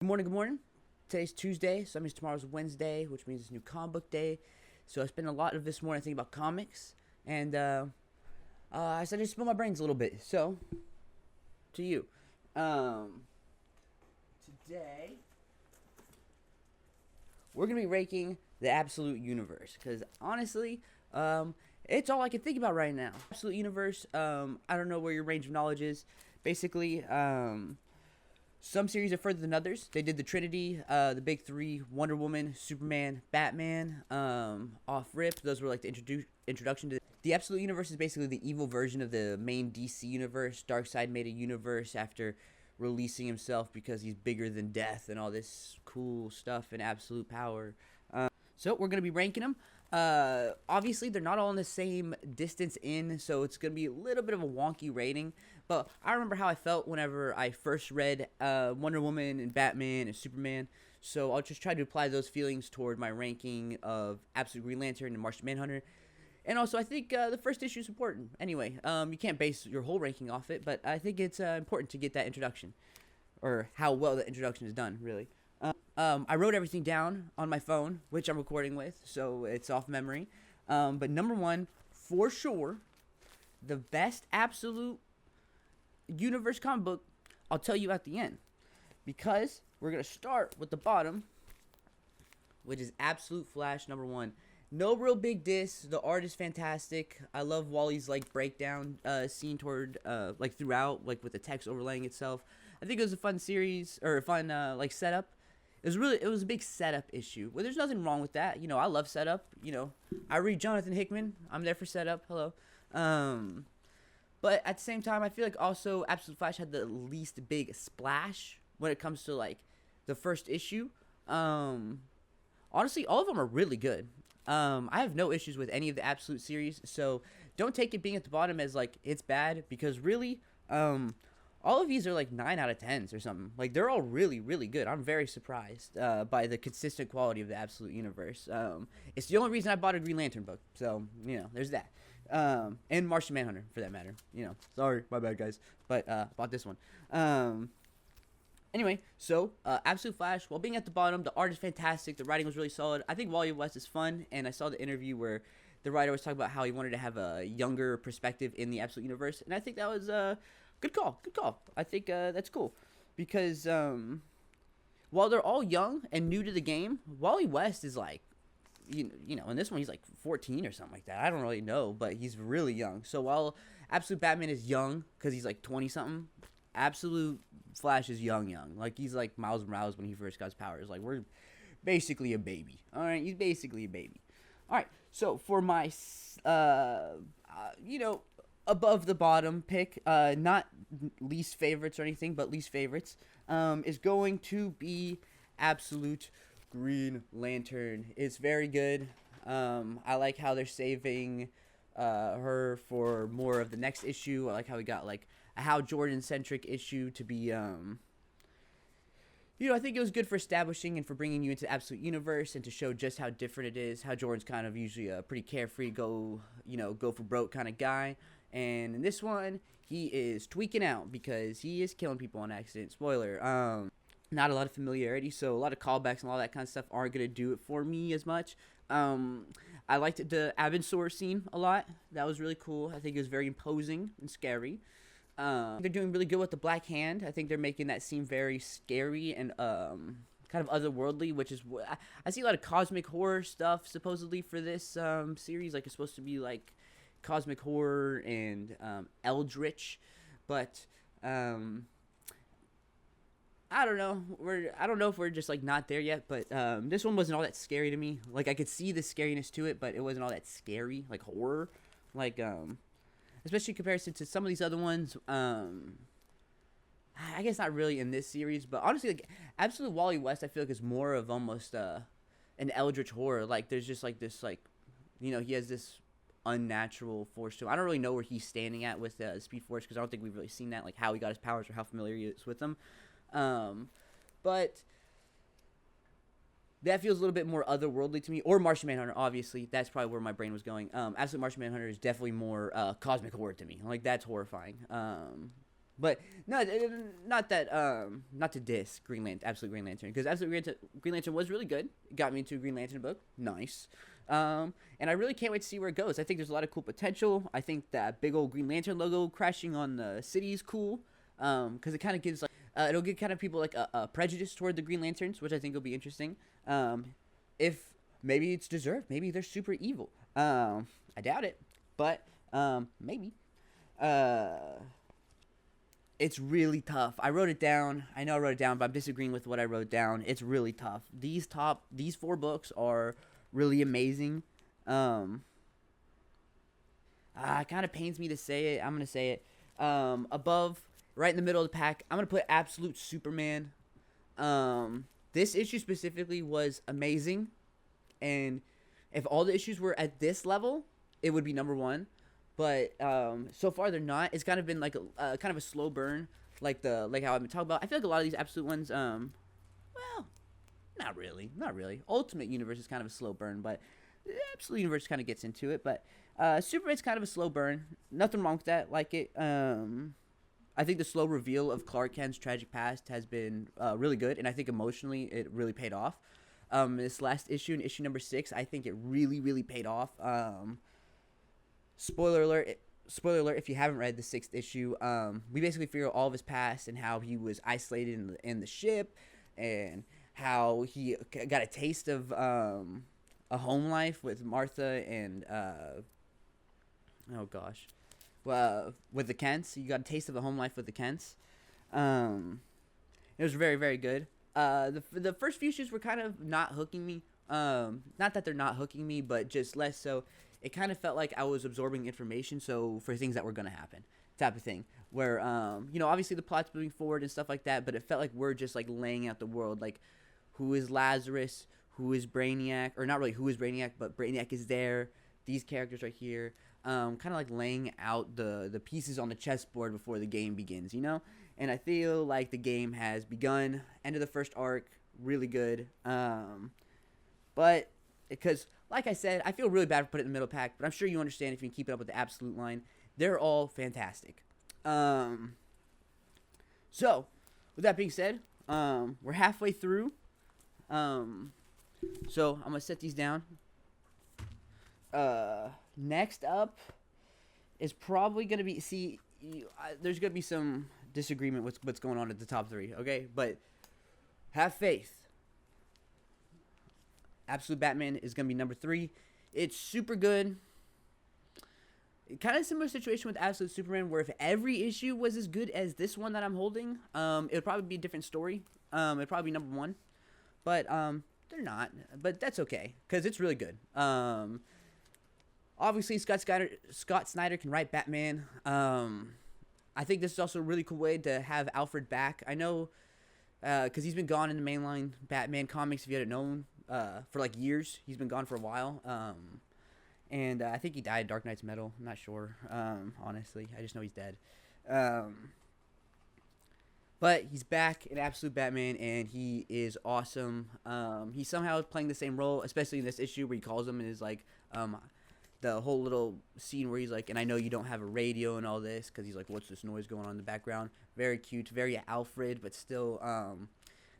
Good morning, good morning. Today's Tuesday, so that means tomorrow's Wednesday, which means it's new comic book day. So I spent a lot of this morning thinking about comics, and I decided to spill my brains a little bit. So, to you. Um, Today, we're going to be ranking the Absolute Universe, because honestly, it's all I can think about right now. Absolute Universe, I don't know where your range of knowledge is. Basically, some series are further than others. They did the Trinity, the big three: Wonder Woman, Superman, Batman. Off rip, those were like the introduction to the Absolute Universe. Is basically the evil version of the main DC universe. Darkseid made a universe after releasing himself because he's bigger than death and all this cool stuff and absolute power. So we're gonna be ranking them. Obviously, they're not all in the same distance in, so it's gonna be a little bit of a wonky rating. But I remember how I felt whenever I first read Wonder Woman and Batman and Superman. So I'll just try to apply those feelings toward my ranking of Absolute Green Lantern and Martian Manhunter. And also, I think the first issue is important. Anyway, you can't base your whole ranking off it, but I think it's important to get that introduction, or how well the introduction is done, really. I wrote everything down on my phone, which I'm recording with, so it's off memory. But number one, for sure, the best Absolute Universe comic book, I'll tell you at the end. Because we're going to start with the bottom, which is Absolute Flash number one. No real big diss. The art is fantastic. I love Wally's like breakdown scene toward like throughout, like with the text overlaying itself. I think it was a fun series, or a fun like setup. It was a big setup issue. Well, there's nothing wrong with that. You know, I love setup. You know, I read Jonathan Hickman. I'm there for setup. Hello. But at the same time, I feel like also Absolute Flash had the least big splash when it comes to like the first issue. Honestly, all of them are really good. I have no issues with any of the Absolute series, so don't take it being at the bottom as like it's bad, because really, all of these are like 9 out of 10s or something. Like, they're all really, really good. I'm very surprised by the consistent quality of the Absolute Universe. It's the only reason I bought a Green Lantern book, so you know, there's that. And Martian Manhunter for that matter. You know, sorry, my bad, guys, but bought this one. Anyway, so Absolute Flash, while being at the bottom, the art is fantastic. The writing was really solid. I think Wally West is fun, and I saw the interview where the writer was talking about how he wanted to have a younger perspective in the Absolute Universe, and I think that was good call. Good call. I think that's cool, because while they're all young and new to the game, Wally West is like, you know, in this one he's like 14 or something like that. I don't really know, but he's really young. So while Absolute Batman is young because he's like 20 something, Absolute Flash is young. Like, he's like Miles Morales when he first got his powers. Like, we're basically a baby. All right, he's basically a baby. All right, so for my, you know, above the bottom pick, not least favorites or anything, but least favorites, is going to be Absolute Green Lantern. It's very good. I like how they're saving her for more of the next issue. I like how we got like a Hal Jordan centric issue to be you know, I think it was good for establishing and for bringing you into the Absolute Universe and to show just how different it is. How Jordan's kind of usually a pretty carefree, go for broke kind of guy, and in this one he is tweaking out because he is killing people on accident. Spoiler. Not a lot of familiarity, so a lot of callbacks and all that kind of stuff aren't gonna do it for me as much. I liked the Abensor scene a lot. That was really cool. I think it was very imposing and scary. They're doing really good with the Black Hand. I think they're making that seem very scary and kind of otherworldly, which is I see a lot of cosmic horror stuff supposedly for this series. Like, it's supposed to be like cosmic horror and eldritch, but I don't know. I don't know if we're just like not there yet, but this one wasn't all that scary to me. Like, I could see the scariness to it, but it wasn't all that scary, like horror. Like, especially in comparison to some of these other ones. I guess not really in this series, but honestly, like Absolute Wally West, I feel like is more of almost an eldritch horror. Like, there's just like this, like, you know, he has this unnatural force to him. I don't really know where he's standing at with Speed Force, because I don't think we've really seen that, like how he got his powers or how familiar he is with them. But that feels a little bit more otherworldly to me. Or Martian Manhunter, obviously. That's probably where my brain was going. Absolute Martian Manhunter is definitely more cosmic horror to me. Like, that's horrifying. But no, not to diss Green Lantern, Absolute Green Lantern, because Green Lantern was really good. It got me into a Green Lantern book, nice. And I really can't wait to see where it goes. I think there's a lot of cool potential. I think that big old Green Lantern logo crashing on the city is cool, because it kind of gives like it'll give kind of people like a prejudice toward the Green Lanterns, which I think will be interesting. If maybe it's deserved, maybe they're super evil. I doubt it, but maybe. It's really tough. I wrote it down. I know I wrote it down, but I'm disagreeing with what I wrote down. It's really tough. These 4 books are really amazing. It kind of pains me to say it. I'm going to say it. Above, right in the middle of the pack, I'm going to put Absolute Superman. This issue specifically was amazing. And if all the issues were at this level, it would be number 1. But so far they're not. It's kind of been like a kind of a slow burn, like how I've been talking about. I feel like a lot of these Absolute ones, well, not really. Ultimate Universe is kind of a slow burn, but the Absolute Universe kind of gets into it. But Superman's kind of a slow burn. Nothing wrong with that. Like it. I think the slow reveal of Clark Kent's tragic past has been really good, and I think emotionally it really paid off. This last issue, in issue number 6, I think it really paid off. Spoiler alert, if you haven't read the 6th issue, we basically figure out all of his past and how he was isolated in the ship, and how he got a taste of a home life with Martha and, with the Kents. You got a taste of the home life with the Kents. It was very good. The first few issues were kind of not hooking me. Not that they're not hooking me, but just less so. It kind of felt like I was absorbing information, so for things that were going to happen, type of thing. Where, obviously the plot's moving forward and stuff like that, but it felt like we're just, like, laying out the world. Like, who is Lazarus? Who is Brainiac? Or not really who is Brainiac, but Brainiac is there. These characters are here. Kind of like laying out the pieces on the chessboard before the game begins, And I feel like the game has begun. End of the first arc, really good. But because, like I said, I feel really bad for putting it in the middle pack, but I'm sure you understand if you can keep it up with the Absolute line. They're all fantastic. So, with that being said, we're halfway through. So, I'm going to set these down. Next up is probably going to be, there's going to be some disagreement with what's going on at the top 3, okay? But have faith. Absolute Batman is going to be number 3. It's super good. Kind of similar situation with Absolute Superman, where if every issue was as good as this one that I'm holding, it would probably be a different story. It would probably be number 1. But they're not. But that's okay, because it's really good. Obviously, Scott Snyder can write Batman. I think this is also a really cool way to have Alfred back. I know, because he's been gone in the mainline Batman comics, if you hadn't known. For like years. He's been gone for a while. And I think he died Dark Knight's Metal. I'm not sure, honestly. I just know he's dead. But he's back in Absolute Batman, and he is awesome. He somehow is playing the same role, especially in this issue where he calls him and is like, the whole little scene where he's like, and I know you don't have a radio and all this, because he's like, what's this noise going on in the background? Very cute, very Alfred, but still,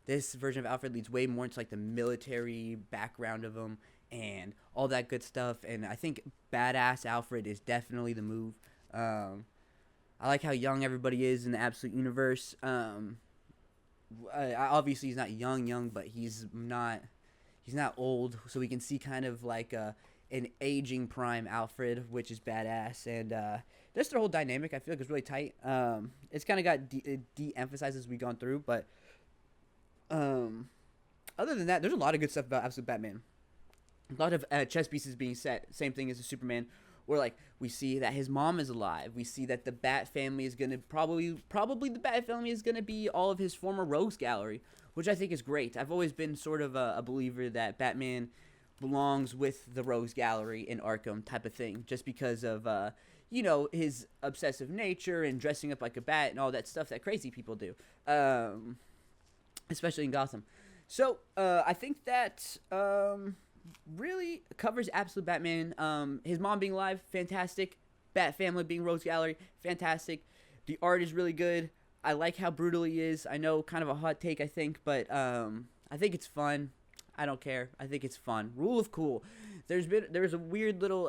this version of Alfred leads way more into like the military background of him and all that good stuff. And I think badass Alfred is definitely the move. I like how young everybody is in the Absolute Universe. Obviously he's not young, but he's not old, so we can see kind of like an aging prime Alfred, which is badass. And just their whole dynamic, I feel like, is really tight. It's kind of got de-emphasized as we've gone through, but other than that, there's a lot of good stuff about Absolute Batman. A lot of chess pieces being set. Same thing as the Superman, where like we see that his mom is alive. We see that the Bat family is gonna probably the Bat family is gonna be all of his former rogues gallery, which I think is great. I've always been sort of a believer that Batman belongs with the rogues gallery in Arkham type of thing, just because of his obsessive nature and dressing up like a bat and all that stuff that crazy people do. Especially in Gotham. So, I think that really covers Absolute Batman. His mom being alive, fantastic. Bat family being Rose Gallery, fantastic. The art is really good. I like how brutal he is. I know, kind of a hot take, I think, but I think it's fun. I don't care. I think it's fun. Rule of cool. There was a weird little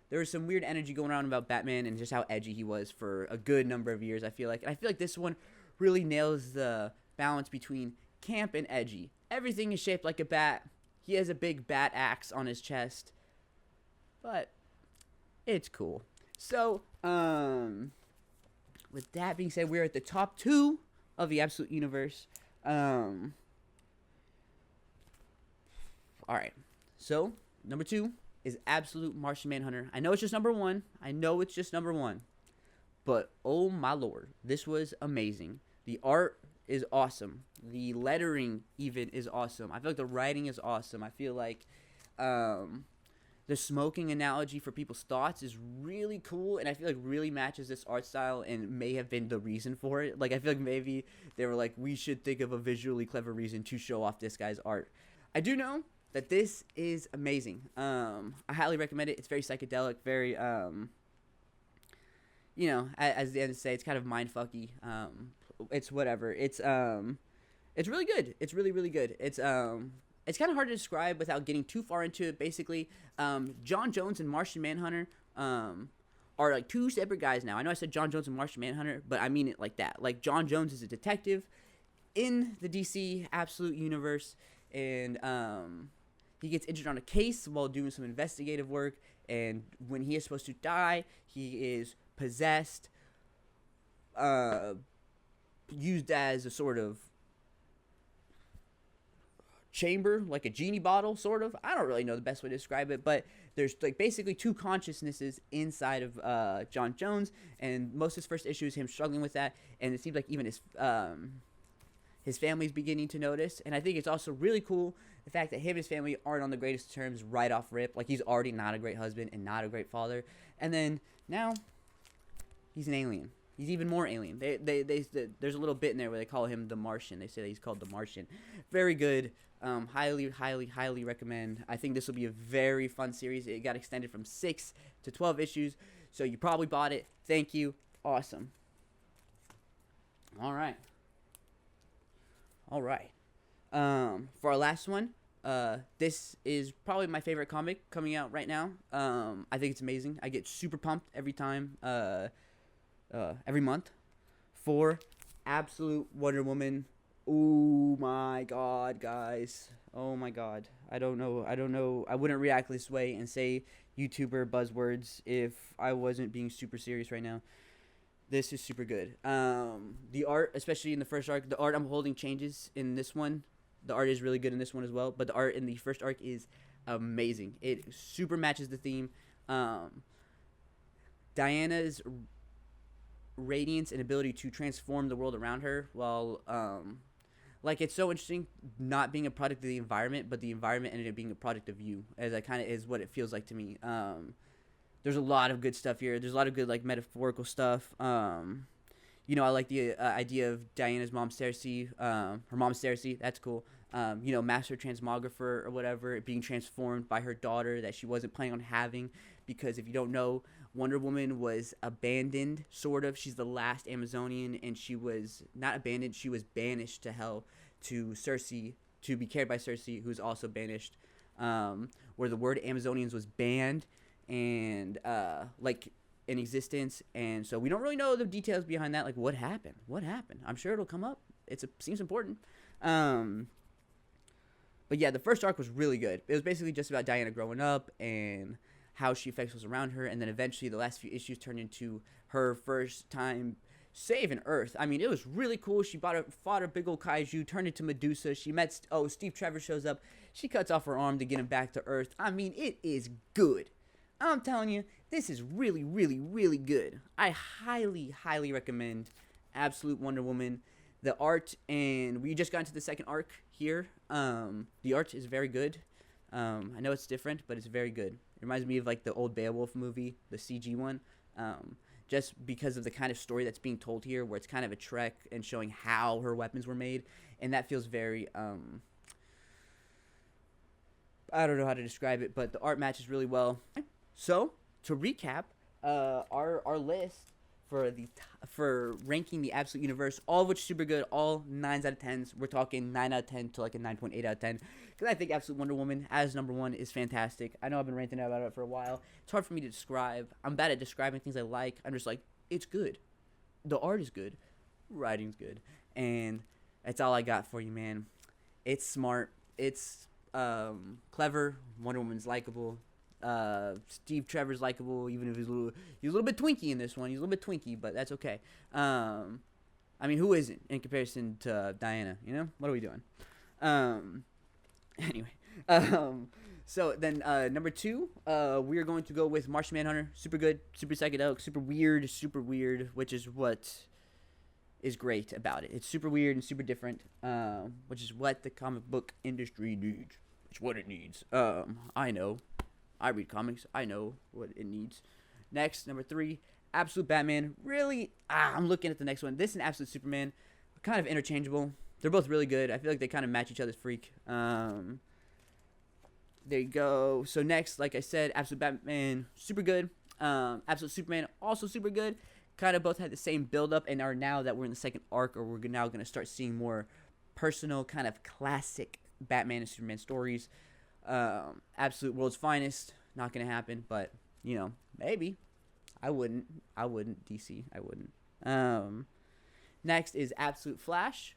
there was some weird energy going around about Batman and just how edgy he was for a good number of years, I feel like. And I feel like this one really nails the balance between camp and edgy. Everything is shaped like a bat. He has a big bat axe on his chest. But it's cool. So, with that being said, we're at the top 2 of the Absolute Universe. Alright. So, number 2 is Absolute Martian Manhunter. I know it's just number 1. I know it's just number 1. But, oh my lord. This was amazing. The art is awesome. The lettering even is awesome. I feel like the writing is awesome. I feel like the smoking analogy for people's thoughts is really cool, and I feel like really matches this art style and may have been the reason for it. Like, I feel like maybe they were like, we should think of a visually clever reason to show off this guy's art. I do know that this is amazing. I highly recommend it. It's very psychedelic, very, you know, as the end say, it's kind of mindfucky. It's whatever. It's really good. It's really, really good. It's kind of hard to describe without getting too far into it. Basically, John Jones and Martian Manhunter are like 2 separate guys now. I know I said John Jones and Martian Manhunter, but I mean it like that. Like, John Jones is a detective in the DC Absolute Universe, and he gets injured on a case while doing some investigative work, and when he is supposed to die, he is possessed, used as a sort of chamber, like a genie bottle, sort of. I don't really know the best way to describe it, but there's like basically 2 consciousnesses inside of John Jones, and most of his first issue is him struggling with that, and it seems like even his family's beginning to notice. And I think it's also really cool the fact that him and his family aren't on the greatest terms right off rip. Like, he's already not a great husband and not a great father, and then now he's an alien. He's even more alien. There's a little bit in there where they call him the Martian. They say that he's called the Martian. Very good. Highly, highly, highly recommend. I think this will be a very fun series. It got extended from 6 to 12 issues, so you probably bought it. Thank you. Awesome. All right. For our last one, this is probably my favorite comic coming out right now. I think it's amazing. I get super pumped every time. Every month for Absolute Wonder Woman. Oh my god, guys. Oh my god. I don't know. I wouldn't react this way and say YouTuber buzzwords if I wasn't being super serious right now. This is super good. The art, especially in the first arc, the art I'm holding changes in this one. The art is really good in this one as well, but the art in the first arc is amazing. It super matches the theme. Diana's radiance and ability to transform the world around her, while like, it's so interesting not being a product of the environment, but the environment ended up being a product of you, as I kind of is what it feels like to me. There's a lot of good stuff here. There's a lot of good, like, metaphorical stuff. You know, I like the idea of Diana's mom, Cersei. Her mom, Cersei. That's cool. You know, master transmographer or whatever, being transformed by her daughter that she wasn't planning on having, because if you don't know, Wonder Woman was abandoned, sort of. She's the last Amazonian, and she was not abandoned. She was banished to hell to Cersei, to be cared by Cersei, who's also banished, where the word Amazonians was banned and, like, in existence. And so we don't really know the details behind that, like, what happened. I'm sure it'll come up. Seems important. But yeah, the first arc was really good. It was basically just about Diana growing up and how she affects those around her, and then eventually the last few issues turned into her first time saving Earth. I mean, it was really cool. She fought a big old kaiju, turned into Medusa. She met, Steve Trevor shows up. She cuts off her arm to get him back to Earth. I mean, it is good. I'm telling you, this is really, really, really good. I highly, highly recommend Absolute Wonder Woman. The art, and we just got into the second arc here. The art is very good. I know it's different, but it's very good. It reminds me of, like, the old Beowulf movie, the CG one, just because of the kind of story that's being told here, where it's kind of a trek and showing how her weapons were made, and that feels very, I don't know how to describe it, but the art matches really well. So, to recap, our list for ranking the Absolute Universe, all of which are super good, all 9s out of 10s. We're talking 9 out of 10 to like a 9.8 out of 10, because I think Absolute Wonder Woman as number 1 is fantastic. I know I've been ranting about it for a while. It's hard for me to describe. I'm bad at describing things I like. I'm just like, it's good. The art is good. Writing's good. And that's all I got for you, man. It's smart. It's clever. Wonder Woman's likable. Steve Trevor's likable, even if he's a little bit twinky in this one. He's a little bit twinky, but that's okay. I mean, who isn't in comparison to Diana? You know, what are we doing? Anyway, so then number 2, we are going to go with Martian Manhunter. Super good, super psychedelic, super weird, which is what is great about it. It's super weird and super different, which is what the comic book industry needs. It's what it needs. I know. I read comics. I know what it needs. Next, number 3, Absolute Batman. Really, I'm looking at the next one. This and Absolute Superman are kind of interchangeable. They're both really good. I feel like they kind of match each other's freak. There you go. So next, like I said, Absolute Batman, super good. Absolute Superman, also super good. Kind of both had the same build-up and are now that we're in the second arc, or we're now going to start seeing more personal, kind of classic Batman and Superman stories. Absolute World's Finest, not gonna happen, but you know, maybe. I wouldn't DC, I wouldn't. Next is Absolute Flash,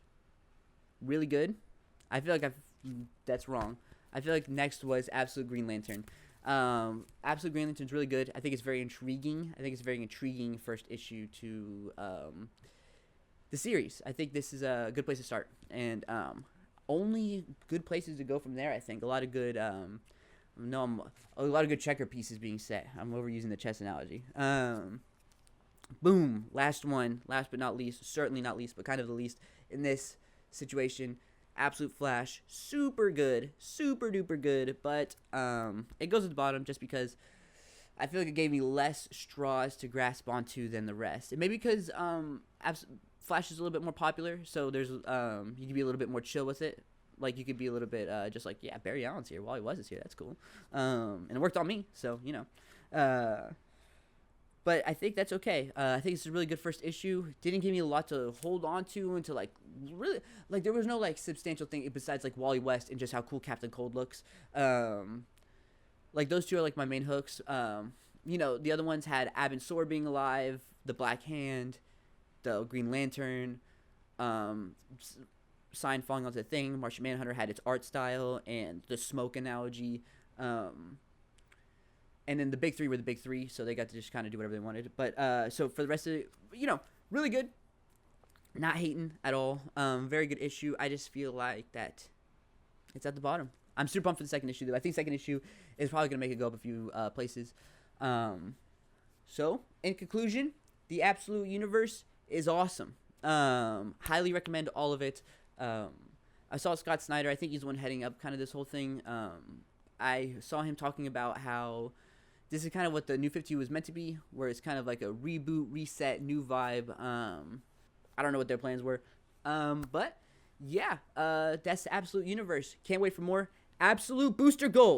really good. I feel like that's wrong. I feel like next was Absolute Green Lantern. Absolute Green Lantern's really good. I think it's very intriguing. I think it's a very intriguing first issue to the series. I think this is a good place to start, and only good places to go from there. I think a lot of good a lot of good checker pieces being set. I'm overusing the chess analogy. Boom, last one, last but not least, certainly not least, but kind of the least in this situation, Absolute Flash, super good, super duper good, but it goes at the bottom just because I feel like it gave me less straws to grasp onto than the rest. And maybe because Flash is a little bit more popular, so there's you can be a little bit more chill with it. Like, you could be a little bit just like, yeah, Barry Allen's here. Wally West is here. That's cool. And it worked on me, so, you know. But I think that's okay. I think it's a really good first issue. Didn't give me a lot to hold on to and to, like, really, like, there was no, like, substantial thing besides, like, Wally West and just how cool Captain Cold looks. Like, those two are, like, my main hooks. You know, the other ones had Abin Sur being alive, the Black Hand, the Green Lantern, sign falling onto the thing. Martian Manhunter had its art style and the smoke analogy. And then the big 3 were the big 3, so they got to just kind of do whatever they wanted. But so for the rest of it, you know, really good. Not hating at all. Very good issue. I just feel like that it's at the bottom. I'm super pumped for the second issue, though. I think second issue is probably going to make it go up a few places. So, in conclusion, the Absolute Universe is awesome. Highly recommend all of it. I saw Scott Snyder. I think he's the one heading up kind of this whole thing. I saw him talking about how this is kind of what the New 52 was meant to be, where it's kind of like a reboot, reset, new vibe. I don't know what their plans were. But, yeah, that's the Absolute Universe. Can't wait for more. Absolute Booster Gold.